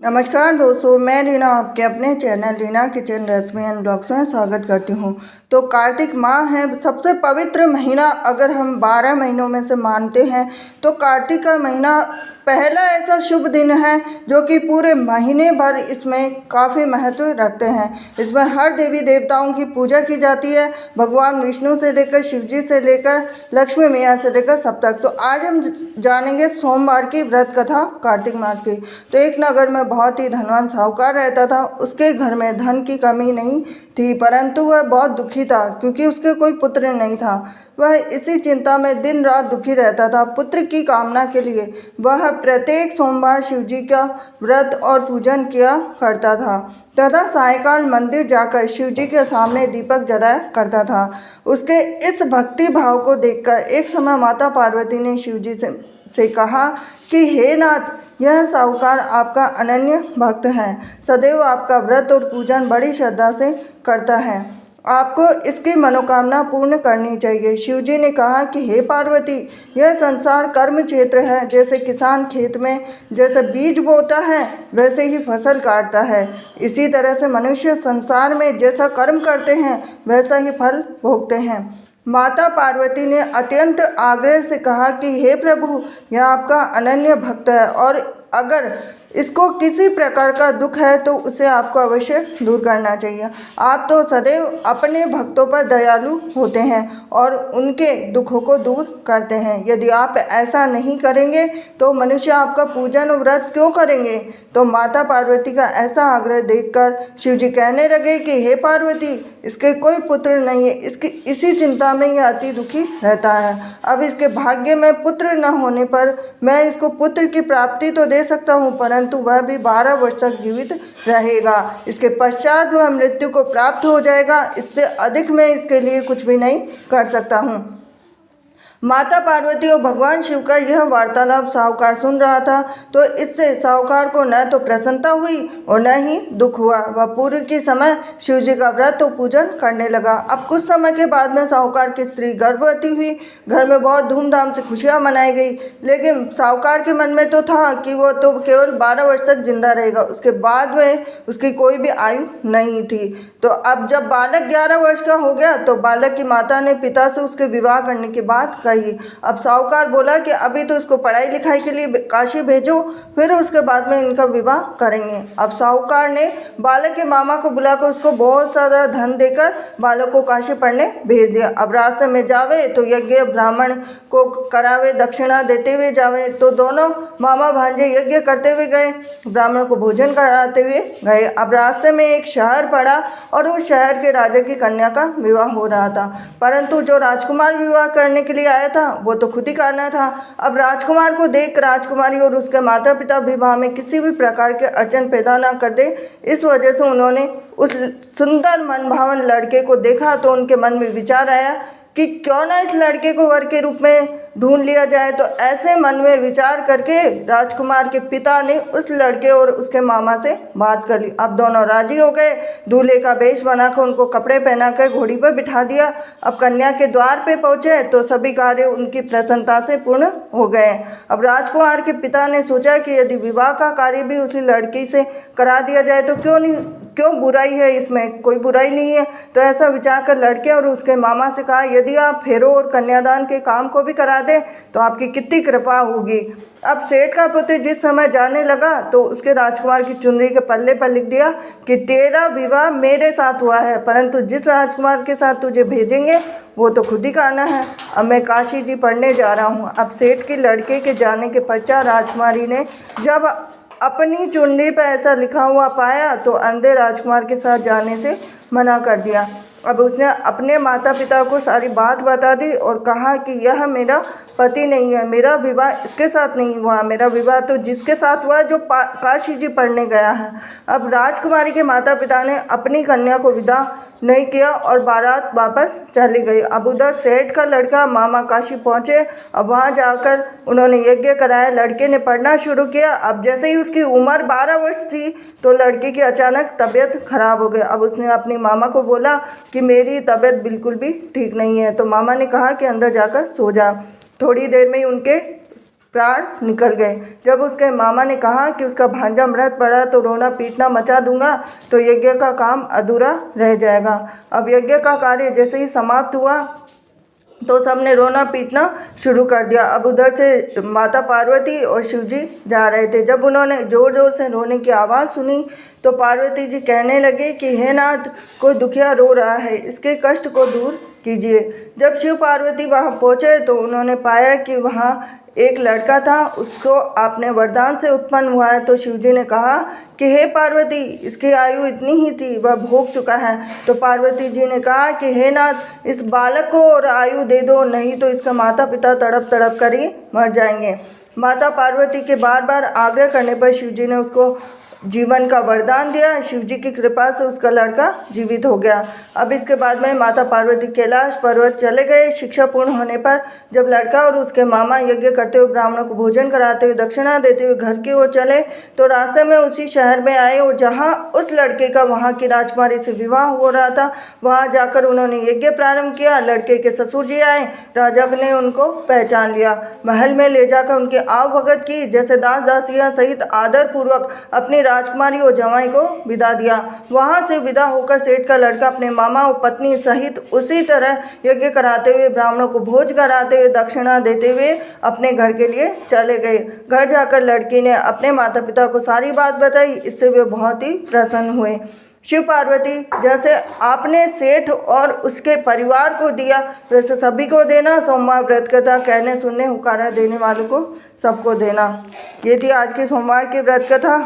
नमस्कार दोस्तों, मैं रीना आपके अपने channel Reena kitchen recipe and blogs में स्वागत करती हूँ। तो कार्तिक माह है, सबसे पवित्र महीना अगर हम 12 महीनों में से मानते हैं तो कार्तिक का महीना पहला ऐसा शुभ दिन है जो कि पूरे महीने भर इसमें काफ़ी महत्व रखते हैं। इसमें हर देवी देवताओं की पूजा की जाती है, भगवान विष्णु से लेकर शिव जी से लेकर लक्ष्मी मैया से लेकर सब तक। तो आज हम जानेंगे सोमवार की व्रत कथा कार्तिक मास की। तो एक नगर में बहुत ही धनवान साहूकार रहता था। उसके घर में धन की कमी नहीं थी, परंतु वह बहुत दुखी था क्योंकि उसके कोई पुत्र नहीं था। वह इसी चिंता में दिन रात दुखी रहता था। पुत्र की कामना के लिए वह प्रत्येक सोमवार शिव जी का व्रत और पूजन किया करता था तथा सायंकाल मंदिर जाकर शिव जी के सामने दीपक जलाया करता था। उसके इस भक्ति भाव को देखकर एक समय माता पार्वती ने शिव जी से कहा कि हे नाथ, यह साहूकार आपका अनन्य भक्त है, सदैव आपका व्रत और पूजन बड़ी श्रद्धा से करता है, आपको इसकी मनोकामना पूर्ण करनी चाहिए। शिव जी ने कहा कि हे पार्वती, यह संसार कर्म क्षेत्र है। जैसे किसान खेत में जैसे बीज बोता है वैसे ही फसल काटता है, इसी तरह से मनुष्य संसार में जैसा कर्म करते हैं वैसा ही फल भोगते हैं। माता पार्वती ने अत्यंत आग्रह से कहा कि हे प्रभु, यह आपका अनन्य भक्त है और अगर इसको किसी प्रकार का दुख है तो उसे आपको अवश्य दूर करना चाहिए। आप तो सदैव अपने भक्तों पर दयालु होते हैं और उनके दुखों को दूर करते हैं। यदि आप ऐसा नहीं करेंगे तो मनुष्य आपका पूजन और व्रत क्यों करेंगे। तो माता पार्वती का ऐसा आग्रह देखकर शिव जी कहने लगे कि हे पार्वती, इसके कोई पुत्र नहीं है, इसकी इसी चिंता में यह अति दुखी रहता है। अब इसके भाग्य में पुत्र न होने पर मैं इसको पुत्र की प्राप्ति तो दे सकता हूँ, परंतु वह भी 12 वर्ष तक जीवित रहेगा। इसके पश्चात वह मृत्यु को प्राप्त हो जाएगा। इससे अधिक मैं इसके लिए कुछ भी नहीं कर सकता हूँ। माता पार्वती और भगवान शिव का यह वार्तालाप साहूकार सुन रहा था, तो इससे साहूकार को न तो प्रसन्नता हुई और न ही दुख हुआ। वह पूर्व के समय शिव जी का व्रत और पूजन करने लगा। अब कुछ समय के बाद में साहूकार की स्त्री गर्भवती हुई। घर में बहुत धूमधाम से खुशियाँ मनाई गई, लेकिन साहूकार के मन में तो था कि वो तो केवल 12 वर्ष तक जिंदा रहेगा, उसके बाद में उसकी कोई भी आयु नहीं थी। तो अब जब बालक 11 वर्ष का हो गया तो बालक की माता ने पिता से उसके विवाह करने की बात कही। अब साहूकार बोला कि अभी तो इसको पढ़ाई लिखाई के लिए काशी भेजो, फिर उसके बाद में इनका विवाह करेंगे। अब साहूकार ने बालक के मामा को बुलाकर उसको बहुत सारा धन देकर बालक को काशी पढ़ने भेज दिया। अब रास्ते में जावे तो यज्ञ ब्राह्मण को करावे, दक्षिणा देते हुए जावे। तो दोनों मामा भांजे यज्ञ करते हुए गए, ब्राह्मण को भोजन कराते हुए गए। अब रास्ते में एक शहर पड़ा और उस शहर के राजा की कन्या का विवाह हो रहा था, परंतु जो राजकुमार विवाह करने के लिए आया था वो तो खुद ही करना था। अब राजकुमार को देख राजकुमारी और उसके माता पिता विवाह में किसी भी प्रकार के अड़चन पैदा ना कर दे, इस वजह से उन्होंने उस सुंदर मनभावन लड़के को देखा तो उनके मन में विचार आया कि क्यों ना इस लड़के को वर के रूप में ढूंढ लिया जाए। तो ऐसे मन में विचार करके राजकुमार के पिता ने उस लड़के और उसके मामा से बात कर ली। अब दोनों राजी हो गए। दूल्हे का वेश बनाकर उनको कपड़े पहनाकर घोड़ी पर बिठा दिया। अब कन्या के द्वार पे पहुंचे तो सभी कार्य उनकी प्रसन्नता से पूर्ण हो गए। अब राजकुमार के पिता ने सोचा कि यदि विवाह का कार्य भी उसी लड़की से करा दिया जाए तो क्यों बुराई है, इसमें कोई बुराई नहीं है। तो ऐसा विचार कर लड़के और उसके मामा से कहा, यदि आप फेरों और कन्यादान के काम को भी करा दें तो आपकी कितनी कृपा होगी। अब सेठ का पुत्र जिस समय जाने लगा तो उसके राजकुमार की चुनरी के पल्ले पर लिख दिया कि तेरा विवाह मेरे साथ हुआ है, परंतु जिस राजकुमार के साथ तुझे भेजेंगे वो तो खुद ही करना है। अब मैं काशी जी पढ़ने जा रहा हूँ। अब सेठ के लड़के के जाने के पश्चात राजकुमारी ने जब अपनी चुनरी पर ऐसा लिखा हुआ पाया तो अंधे राजकुमार के साथ जाने से मना कर दिया। अब उसने अपने माता पिता को सारी बात बता दी और कहा कि यह मेरा पति नहीं है, मेरा विवाह इसके साथ नहीं हुआ, मेरा विवाह तो जिसके साथ हुआ जो काशी जी पढ़ने गया है। अब राजकुमारी के माता पिता ने अपनी कन्या को विदा नहीं किया और बारात वापस चली गई। अब उधर सेठ का लड़का मामा काशी पहुँचे। अब वहाँ जाकर उन्होंने यज्ञ कराया, लड़के ने पढ़ना शुरू किया। अब जैसे ही उसकी उम्र 12 वर्ष थी तो लड़के की अचानक तबीयत खराब हो गई। अब उसने अपनी मामा को बोला कि मेरी तबीयत बिल्कुल भी ठीक नहीं है। तो मामा ने कहा कि अंदर जाकर सो जा। थोड़ी देर में ही उनके प्राण निकल गए। जब उसके मामा ने कहा कि उसका भांजा मृत पड़ा तो रोना पीटना मचा दूंगा, तो यज्ञ का काम अधूरा रह जाएगा। अब यज्ञ का कार्य जैसे ही समाप्त हुआ तो सबने रोना पीटना शुरू कर दिया। अब उधर से माता पार्वती और शिव जी जा रहे थे। जब उन्होंने ज़ोर ज़ोर से रोने की आवाज़ सुनी तो पार्वती जी कहने लगे कि हे नाथ, कोई दुखिया रो रहा है, इसके कष्ट को दूर कीजिए। जब शिव पार्वती वहाँ पहुँचे तो उन्होंने पाया कि वहाँ एक लड़का था, उसको आपने वरदान से उत्पन्न हुआ है। तो शिव जी ने कहा कि हे पार्वती, इसकी आयु इतनी ही थी, वह भोग चुका है। तो पार्वती जी ने कहा कि हे नाथ, इस बालक को और आयु दे दो, नहीं तो इसका माता पिता तड़प तड़प कर ही मर जाएंगे। माता पार्वती के बार बार आग्रह करने पर शिव जी ने उसको जीवन का वरदान दिया। शिव जी की कृपा से उसका लड़का जीवित हो गया। अब इसके बाद में माता पार्वती कैलाश पर्वत चले गए। शिक्षा पूर्ण होने पर जब लड़का और उसके मामा यज्ञ करते हुए ब्राह्मणों को भोजन कराते हुए दक्षिणा देते हुए घर की ओर चले तो रास्ते में उसी शहर में आए और जहाँ उस लड़के का वहाँ की राजकुमारी से विवाह हो रहा था, वहाँ जाकर उन्होंने यज्ञ प्रारंभ किया। लड़के के ससुर जी आए, राजा ने उनको पहचान लिया, महल में ले जाकर उनकी आव भगत की, जैसे दास दासियाँ सहित आदर पूर्वक अपनी राजकुमारी और जवाई को विदा दिया। वहां से विदा होकर सेठ का लड़का अपने मामा और पत्नी सहित उसी तरह यज्ञ कराते हुए ब्राह्मणों को भोज कराते हुए दक्षिणा देते हुए अपने घर के लिए चले गए। घर जाकर लड़की ने अपने माता पिता को सारी बात बताई। इससे वे बहुत ही प्रसन्न हुए। शिव पार्वती, जैसे आपने सेठ और उसके परिवार को दिया वैसे सभी को देना। सोमवार व्रत कथा कहने सुनने हुकारा देने वालों को सबको देना। ये थी आज की सोमवार की व्रत कथा।